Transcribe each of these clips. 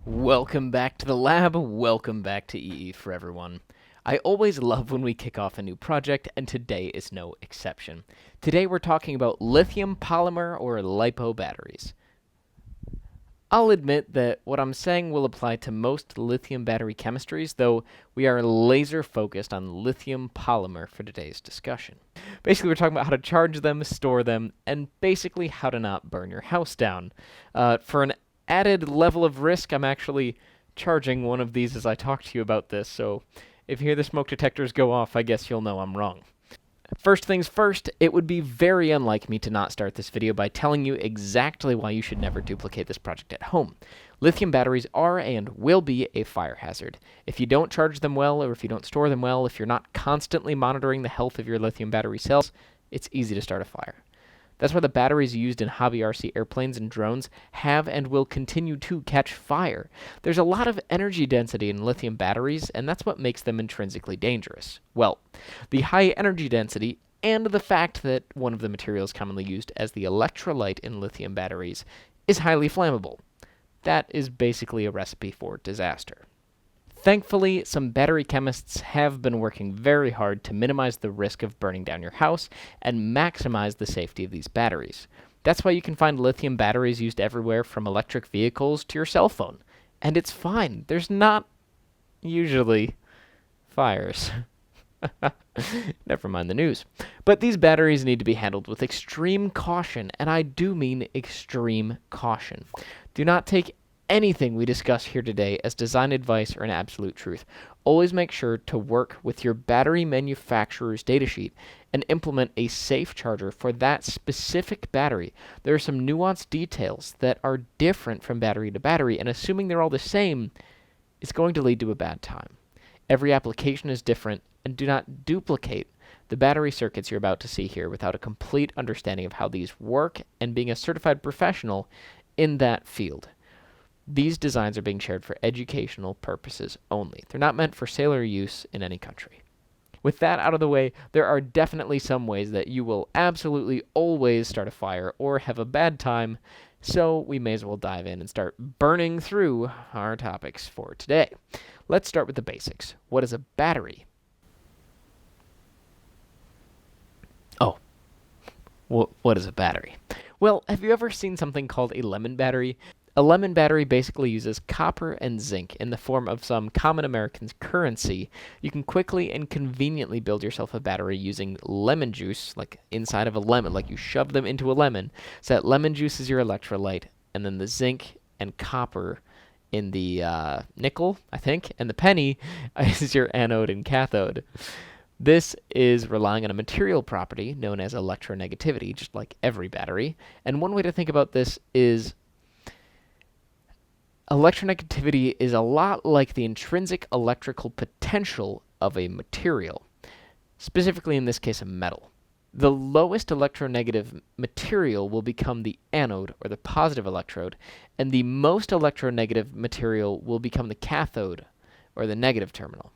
Welcome back to the lab, welcome back to EE for everyone. I always love when we kick off a new project, and today is no exception. Today we're talking about lithium polymer or LiPo batteries. I'll admit that what I'm saying will apply to most lithium battery chemistries, though we are laser focused on lithium polymer for today's discussion. Basically, we're talking about how to charge them, store them, and basically how to not burn your house down. For an added level of risk, I'm actually charging one of these as I talk to you about this, so if you hear the smoke detectors go off, I guess you'll know I'm wrong. First things first, it would be very unlike me to not start this video by telling you exactly why you should never duplicate this project at home. Lithium batteries are and will be a fire hazard. If you don't charge them well, or if you don't store them well, if you're not constantly monitoring the health of your lithium battery cells, it's easy to start a fire. That's why the batteries used in hobby RC airplanes and drones have and will continue to catch fire. There's a lot of energy density in lithium batteries, and that's what makes them intrinsically dangerous. Well, the high energy density and the fact that one of the materials commonly used as the electrolyte in lithium batteries is highly flammable. That is basically a recipe for disaster. Thankfully, some battery chemists have been working very hard to minimize the risk of burning down your house and maximize the safety of these batteries. That's why you can find lithium batteries used everywhere from electric vehicles to your cell phone. And it's fine. There's not usually fires. Never mind the news. But these batteries need to be handled with extreme caution, and I do mean extreme caution. Do not take anything we discuss here today as design advice or an absolute truth. Always make sure to work with your battery manufacturer's datasheet and implement a safe charger for that specific battery. There are some nuanced details that are different from battery to battery, and assuming they're all the same is going to lead to a bad time. Every application is different, and do not duplicate the battery circuits you're about to see here without a complete understanding of how these work and being a certified professional in that field. These designs are being shared for educational purposes only. They're not meant for sale or use in any country. With that out of the way, there are definitely some ways that you will absolutely always start a fire or have a bad time, so we may as well dive in and start burning through our topics for today. Let's start with the basics. What is a battery? Oh, what is a battery? Well, have you ever seen something called a lemon battery? A lemon battery basically uses copper and zinc in the form of some common American currency. You can quickly and conveniently build yourself a battery using lemon juice, like inside of a lemon, like you shove them into a lemon. So that lemon juice is your electrolyte, and then the zinc and copper in the nickel, I think, and the penny is your anode and cathode. This is relying on a material property known as electronegativity, just like every battery. And one way to think about this is electronegativity is a lot like the intrinsic electrical potential of a material, specifically in this case a metal. The lowest electronegative material will become the anode, or the positive electrode, and the most electronegative material will become the cathode, or the negative terminal.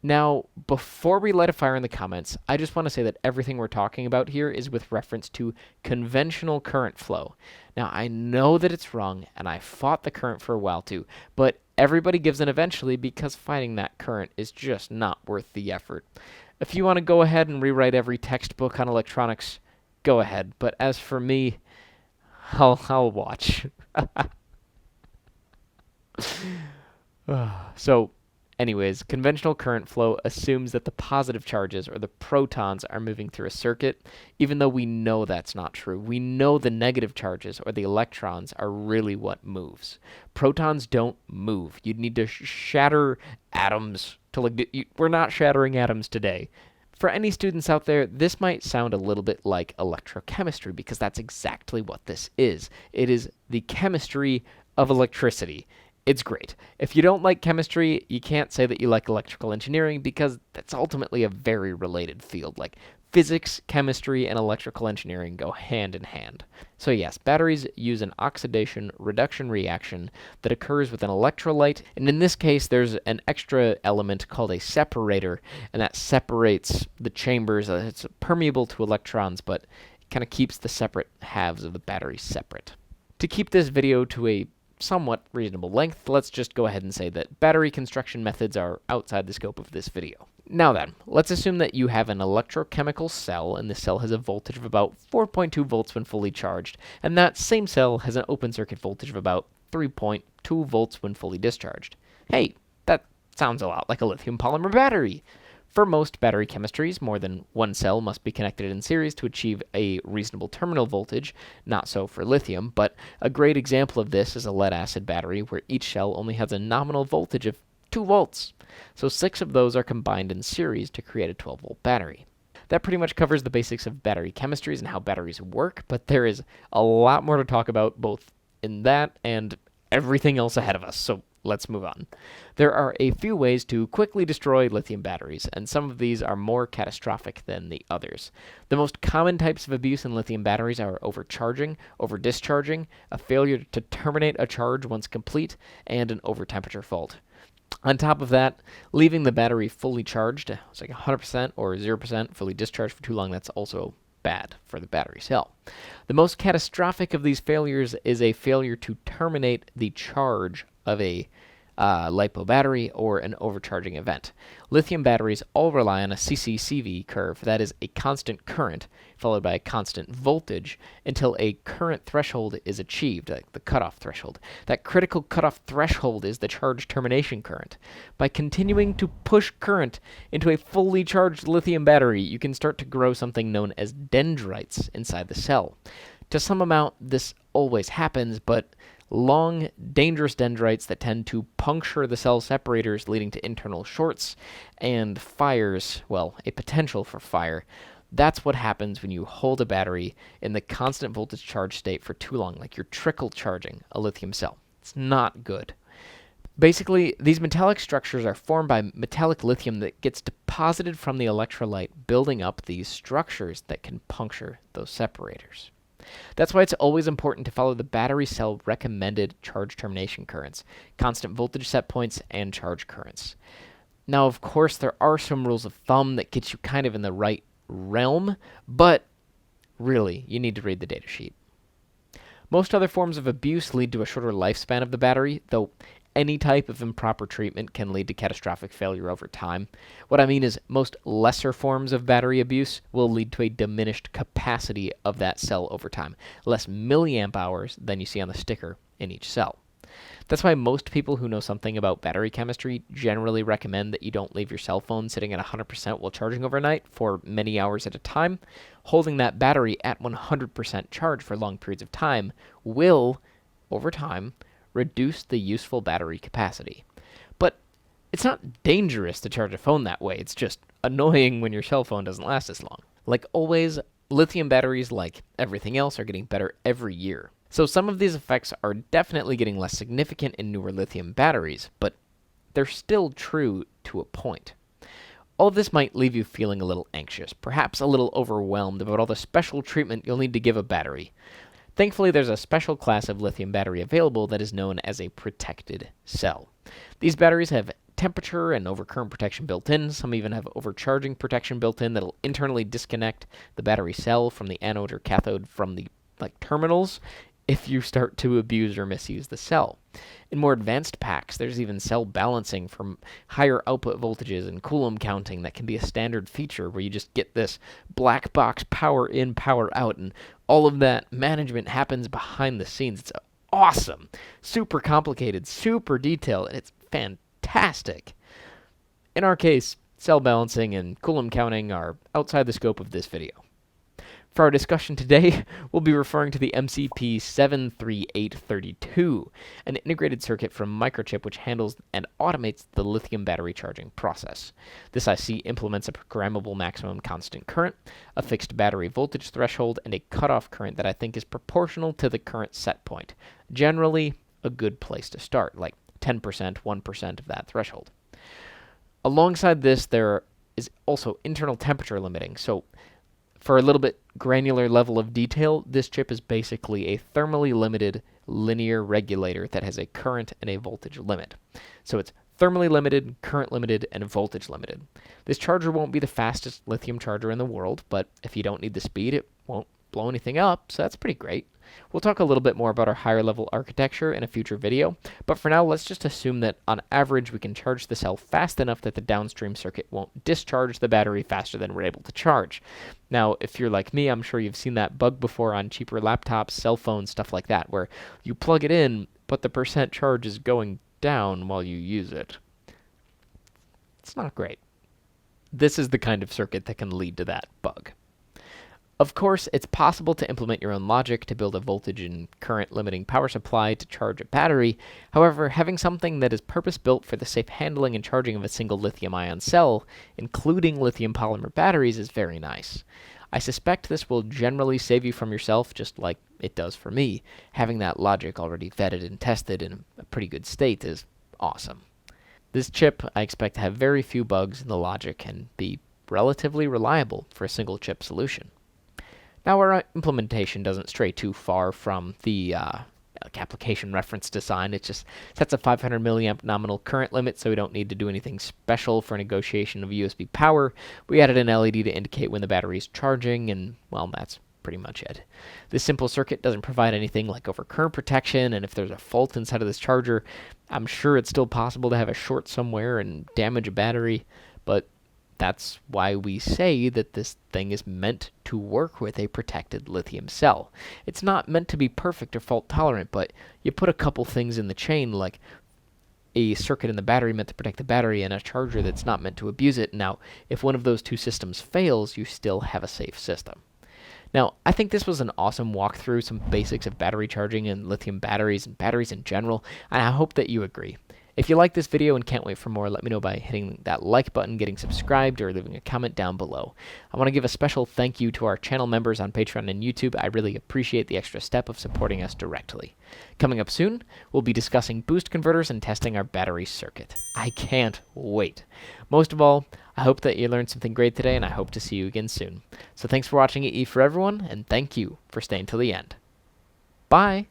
Now, before we light a fire in the comments, I just want to say that everything we're talking about here is with reference to conventional current flow. Now, I know that it's wrong, and I fought the current for a while too, but everybody gives in eventually because fighting that current is just not worth the effort. If you want to go ahead and rewrite every textbook on electronics, go ahead. But as for me, I'll watch. So, anyways, conventional current flow assumes that the positive charges, or the protons, are moving through a circuit, even though we know that's not true. We know the negative charges, or the electrons, are really what moves. Protons don't move. You'd need to shatter atoms to we're not shattering atoms today. For any students out there, this might sound a little bit like electrochemistry, because that's exactly what this is. It is the chemistry of electricity. It's great. If you don't like chemistry, you can't say that you like electrical engineering, because that's ultimately a very related field. Like physics, chemistry, and electrical engineering go hand in hand. So yes, batteries use an oxidation reduction reaction that occurs with an electrolyte, and in this case there's an extra element called a separator, and that separates the chambers. It's permeable to electrons, but it kind of keeps the separate halves of the battery separate. To keep this video to a somewhat reasonable length, let's just go ahead and say that battery construction methods are outside the scope of this video. Now then, let's assume that you have an electrochemical cell, and this cell has a voltage of about 4.2 volts when fully charged, and that same cell has an open circuit voltage of about 3.2 volts when fully discharged. Hey, that sounds a lot like a lithium polymer battery. For most battery chemistries, more than one cell must be connected in series to achieve a reasonable terminal voltage. Not so for lithium, but a great example of this is a lead-acid battery, where each cell only has a nominal voltage of 2 volts. So 6 of those are combined in series to create a 12-volt battery. That pretty much covers the basics of battery chemistries and how batteries work, but there is a lot more to talk about both in that and everything else ahead of us, so let's move on. There are a few ways to quickly destroy lithium batteries, and some of these are more catastrophic than the others. The most common types of abuse in lithium batteries are overcharging, overdischarging, a failure to terminate a charge once complete, and an overtemperature fault. On top of that, leaving the battery fully charged, it's like 100% or 0% fully discharged for too long, that's also bad for the battery cell. The most catastrophic of these failures is a failure to terminate the charge of a LiPo battery or an overcharging event. Lithium batteries all rely on a CCCV curve, that is a constant current followed by a constant voltage until a current threshold is achieved, like the cutoff threshold. That critical cutoff threshold is the charge termination current. By continuing to push current into a fully charged lithium battery, you can start to grow something known as dendrites inside the cell. To some amount, this always happens, but long, dangerous dendrites that tend to puncture the cell separators, leading to internal shorts and fires, well, a potential for fire. That's what happens when you hold a battery in the constant voltage charge state for too long, like you're trickle charging a lithium cell. It's not good. Basically, these metallic structures are formed by metallic lithium that gets deposited from the electrolyte, building up these structures that can puncture those separators. That's why it's always important to follow the battery cell recommended charge termination currents, constant voltage set points, and charge currents. Now, of course, there are some rules of thumb that get you kind of in the right realm, but really, you need to read the datasheet. Most other forms of abuse lead to a shorter lifespan of the battery, though any type of improper treatment can lead to catastrophic failure over time. What I mean is most lesser forms of battery abuse will lead to a diminished capacity of that cell over time, less milliamp hours than you see on the sticker in each cell. That's why most people who know something about battery chemistry generally recommend that you don't leave your cell phone sitting at 100% while charging overnight for many hours at a time. Holding that battery at 100% charge for long periods of time will, over time, reduce the useful battery capacity. But it's not dangerous to charge a phone that way. It's just annoying when your cell phone doesn't last as long. Like always, lithium batteries, like everything else, are getting better every year. So some of these effects are definitely getting less significant in newer lithium batteries, but they're still true to a point. All of this might leave you feeling a little anxious, perhaps a little overwhelmed about all the special treatment you'll need to give a battery. Thankfully, there's a special class of lithium battery available that is known as a protected cell. These batteries have temperature and overcurrent protection built in. Some even have overcharging protection built in that'll internally disconnect the battery cell from the anode or cathode from the terminals if you start to abuse or misuse the cell. In more advanced packs, there's even cell balancing from higher output voltages and Coulomb counting that can be a standard feature where you just get this black box power in, power out, and all of that management happens behind the scenes. It's awesome, super complicated, super detailed, and it's fantastic. In our case, cell balancing and Coulomb counting are outside the scope of this video. For our discussion today, we'll be referring to the MCP 73832, an integrated circuit from Microchip which handles and automates the lithium battery charging process. This IC implements a programmable maximum constant current, a fixed battery voltage threshold, and a cutoff current that I think is proportional to the current set point. Generally, a good place to start, like 10%, 1% of that threshold. Alongside this, there is also internal temperature limiting, so for a little bit granular level of detail, this chip is basically a thermally limited linear regulator that has a current and a voltage limit. So it's thermally limited, current limited, and voltage limited. This charger won't be the fastest lithium charger in the world, but if you don't need the speed, it won't blow anything up, so that's pretty great. We'll talk a little bit more about our higher level architecture in a future video, but for now let's just assume that on average we can charge the cell fast enough that the downstream circuit won't discharge the battery faster than we're able to charge. Now, if you're like me, I'm sure you've seen that bug before on cheaper laptops, cell phones, stuff like that, where you plug it in, but the percent charge is going down while you use it. It's not great. This is the kind of circuit that can lead to that bug. Of course, it's possible to implement your own logic to build a voltage and current limiting power supply to charge a battery. However, having something that is purpose-built for the safe handling and charging of a single lithium-ion cell, including lithium polymer batteries, is very nice. I suspect this will generally save you from yourself, just like it does for me. Having that logic already vetted and tested in a pretty good state is awesome. This chip, I expect to have very few bugs in the logic and be relatively reliable for a single chip solution. Now, our implementation doesn't stray too far from the application reference design. It just sets a 500 milliamp nominal current limit, so we don't need to do anything special for negotiation of USB power. We added an LED to indicate when the battery is charging, and, well, that's pretty much it. This simple circuit doesn't provide anything like overcurrent protection, and if there's a fault inside of this charger, I'm sure it's still possible to have a short somewhere and damage a battery, but that's why we say that this thing is meant to work with a protected lithium cell. It's not meant to be perfect or fault tolerant, but you put a couple things in the chain, like a circuit in the battery meant to protect the battery and a charger that's not meant to abuse it. Now, if one of those two systems fails, you still have a safe system. Now, I think this was an awesome walkthrough, some basics of battery charging and lithium batteries and batteries in general, and I hope that you agree. If you like this video and can't wait for more, let me know by hitting that like button, getting subscribed, or leaving a comment down below. I want to give a special thank you to our channel members on Patreon and YouTube. I really appreciate the extra step of supporting us directly. Coming up soon, we'll be discussing boost converters and testing our battery circuit. I can't wait. Most of all, I hope that you learned something great today, and I hope to see you again soon. So thanks for watching EE for everyone, and thank you for staying till the end. Bye!